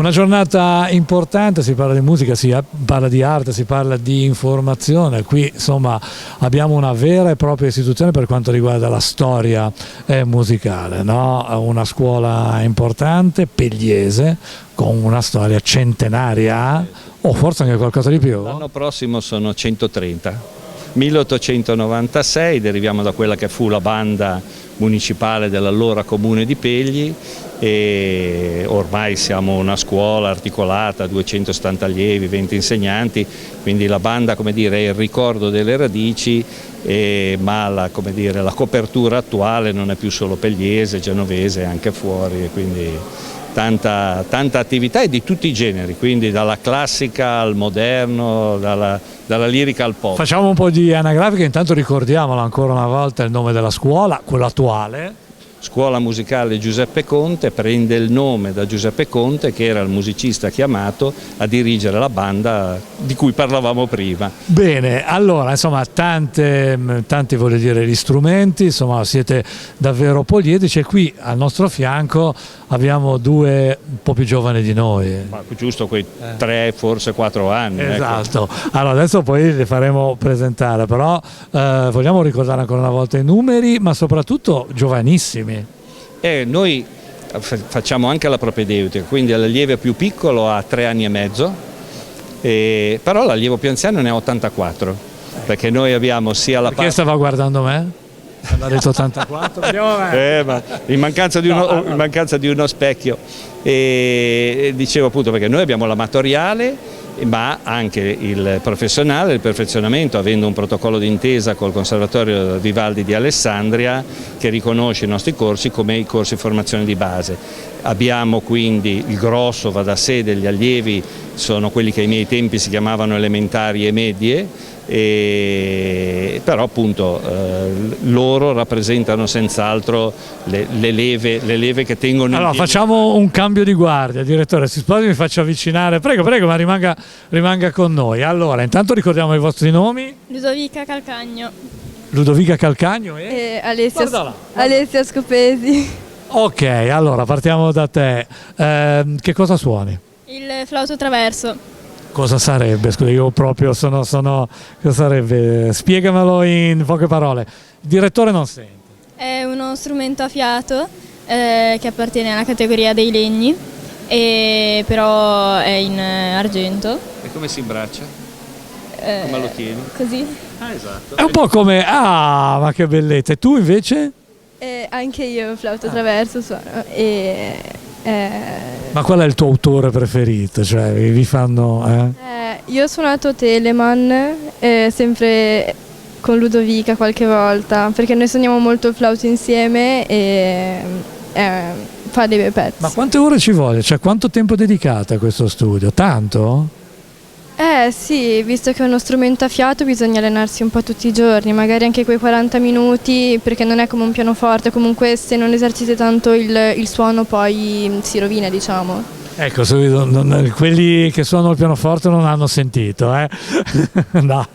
Una giornata importante, si parla di musica, si parla di arte, si parla di informazione. Qui insomma abbiamo una vera e propria istituzione per quanto riguarda la storia musicale, no? Una scuola importante, Pegliese, con una storia centenaria, o forse anche qualcosa di più. L'anno prossimo sono 130. 1896, deriviamo da quella che fu la banda municipale dell'allora comune di Pegli, e ormai siamo una scuola articolata, 270 allievi, 20 insegnanti, quindi la banda, come dire, è il ricordo delle radici, ma la copertura attuale non è più solo pegliese, genovese, anche fuori, e quindi tanta attività e di tutti i generi, quindi dalla classica al moderno, dalla lirica al pop. Facciamo un po' di anagrafica, intanto ricordiamolo ancora una volta il nome della scuola, quello attuale. Scuola musicale Giuseppe Conte, prende il nome da Giuseppe Conte, che era il musicista chiamato a dirigere la banda di cui parlavamo prima. Bene, allora insomma tanti voglio dire gli strumenti, insomma siete davvero poliedrici, e qui al nostro fianco abbiamo due un po' più giovani di noi. Ma giusto quei 3, forse 4 anni. Esatto, ecco. Allora adesso poi li faremo presentare, però vogliamo ricordare ancora una volta i numeri, ma soprattutto giovanissimi. Noi facciamo anche la propedeutica, quindi l'allievo più piccolo ha 3 anni e mezzo, però l'allievo più anziano ne ha 84, perché noi abbiamo sia la Perché stava guardando me? Ha detto 84? ma in mancanza di uno specchio, e dicevo appunto perché noi abbiamo l'amatoriale ma anche il professionale, il perfezionamento, avendo un protocollo d'intesa col Conservatorio Vivaldi di Alessandria che riconosce i nostri corsi come i corsi di formazione di base. Abbiamo quindi il grosso, va da sé, degli allievi, sono quelli che ai miei tempi si chiamavano elementari e medie, però appunto loro rappresentano senz'altro le leve che tengono. Allora facciamo un cambio di guardia, direttore, si sposi, mi faccio avvicinare, prego, ma rimanga con noi. Allora intanto ricordiamo i vostri nomi. Ludovica Calcagno. Ludovica Calcagno e Alessia Scopesi. Ok, allora partiamo da te. Che cosa suoni? Il flauto traverso. Cosa sarebbe? Scusa, io proprio cosa sarebbe? Spiegamelo in poche parole. Il direttore non sente. È uno strumento a fiato che appartiene alla categoria dei legni, però è in argento. E come si imbraccia? Come lo tieni? Così. Ah, esatto. È un po' come... Ah, ma che bellezza! E tu invece? Anche io flauto traverso suono. Ma qual è il tuo autore preferito? Cioè, vi fanno... Io ho suonato Telemann, sempre con Ludovica qualche volta, perché noi suoniamo molto il flauto insieme e fa dei bei pezzi. Ma quante ore ci vuole? Cioè, quanto tempo dedicate a questo studio? Tanto? Sì, visto che è uno strumento a fiato bisogna allenarsi un po' tutti i giorni, magari anche quei 40 minuti, perché non è come un pianoforte, comunque se non eserciti tanto il suono poi si rovina, diciamo. Ecco, quelli che suonano il pianoforte non hanno sentito, eh? No.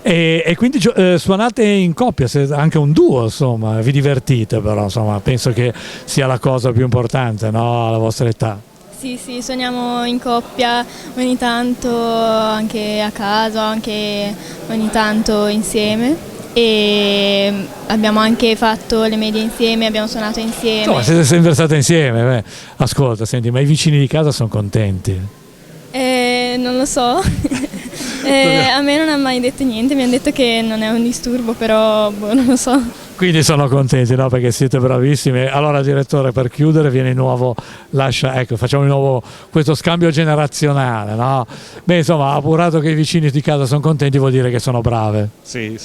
E quindi suonate in coppia, anche un duo, insomma, vi divertite, però insomma, penso che sia la cosa più importante, no, alla vostra età. Sì, suoniamo in coppia ogni tanto, anche a casa, anche ogni tanto insieme, e abbiamo anche fatto le medie insieme, abbiamo suonato insieme. No, siete sempre state insieme? Beh, ascolta, senti, ma i vicini di casa sono contenti? Non lo so, a me non ha mai detto niente, mi hanno detto che non è un disturbo, però non lo so. Quindi sono contenti, no? Perché siete bravissimi. Allora, direttore, per chiudere viene di nuovo, facciamo di nuovo questo scambio generazionale, no? Beh, insomma, appurato che i vicini di casa sono contenti, vuol dire che sono brave. Sì.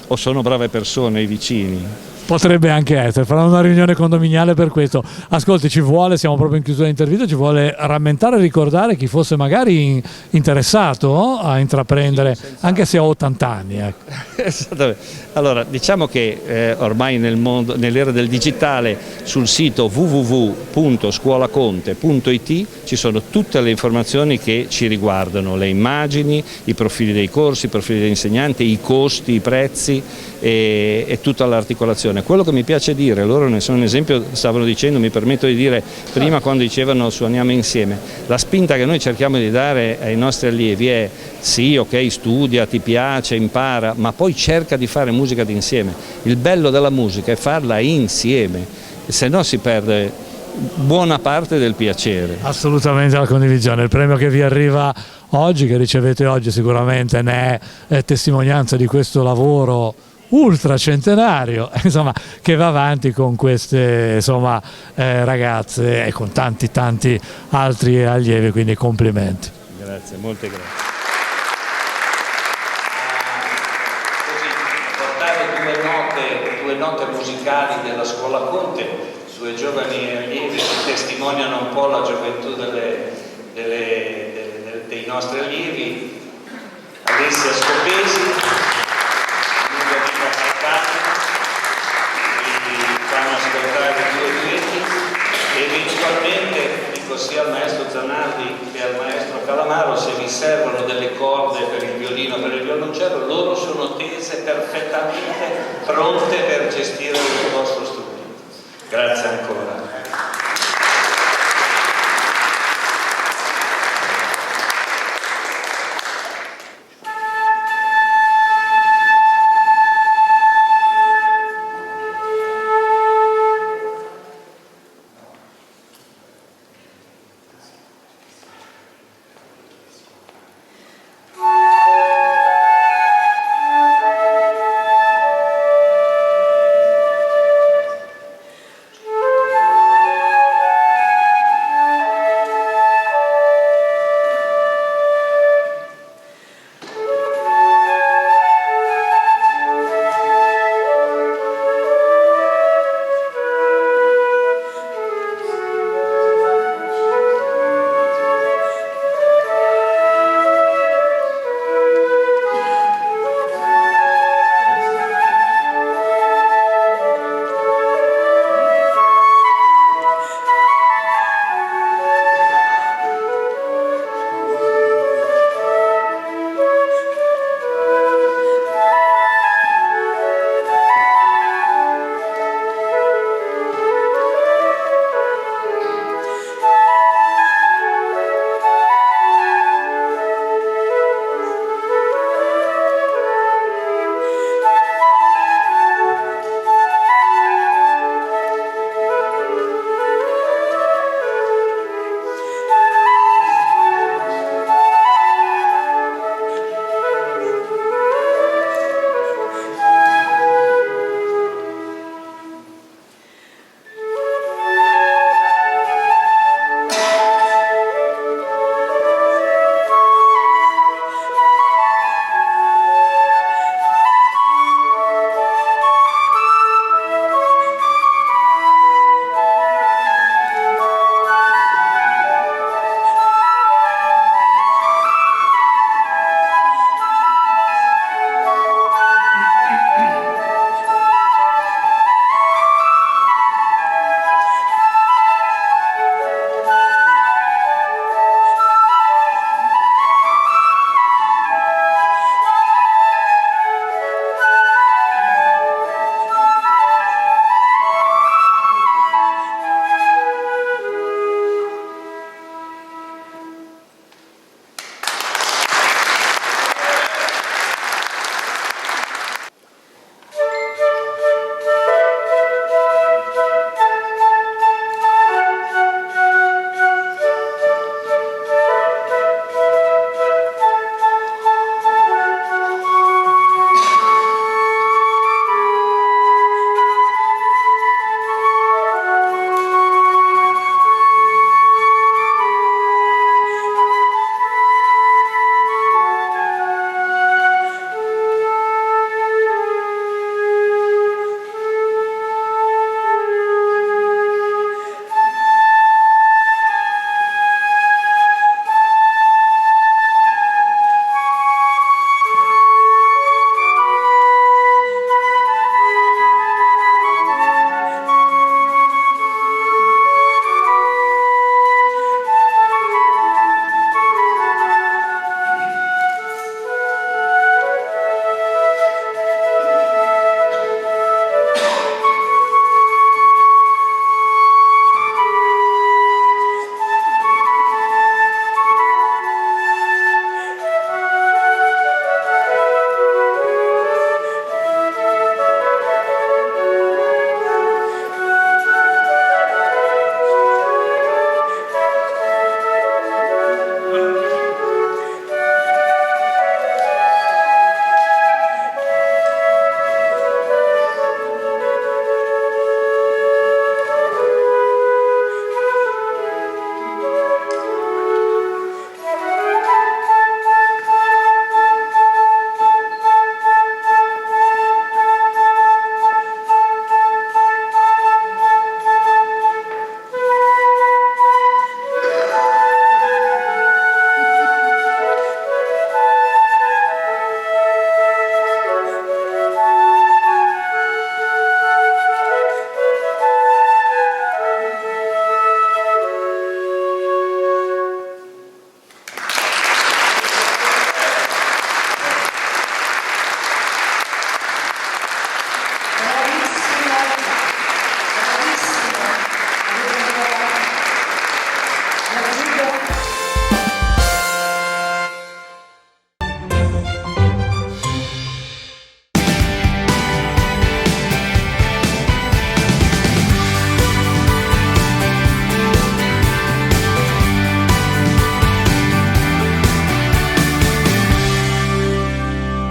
O sono brave persone i vicini. Potrebbe anche essere, faranno una riunione condominiale per questo. Ascolti, siamo proprio in chiusura dell'intervista, ci vuole rammentare e ricordare chi fosse magari interessato a intraprendere, anche se ha 80 anni. Ecco. Esattamente. Allora, diciamo che ormai nell'era del digitale, sul sito www.scuolaconte.it ci sono tutte le informazioni che ci riguardano, le immagini, i profili dei corsi, i profili degli insegnanti, i costi, i prezzi. e tutta l'articolazione. Quello che mi piace dire, loro ne sono un esempio, stavano dicendo, mi permetto di dire prima quando dicevano suoniamo insieme, la spinta che noi cerchiamo di dare ai nostri allievi è sì, ok, studia, ti piace, impara, ma poi cerca di fare musica d'insieme. Il bello della musica è farla insieme, se no si perde buona parte del piacere. Assolutamente la condivisione. Il premio che vi arriva oggi, che ricevete oggi, sicuramente ne è testimonianza di questo lavoro ultracentenario, insomma, che va avanti con queste, insomma, ragazze e con tanti altri allievi, quindi complimenti. Grazie, molte grazie. Portare due note musicali della Scuola Conte, due giovani allievi che testimoniano un po' la gioventù dei nostri allievi. Alessia Scopesi, Luca Vita Falcani, fanno ascoltare due duetti e eventualmente dico sia al maestro Zanardi che al maestro Calamaro, se vi servono delle corde per il violino, per il violoncello, loro sono tese perfettamente pronte per gestire il vostro studio. Grazie ancora.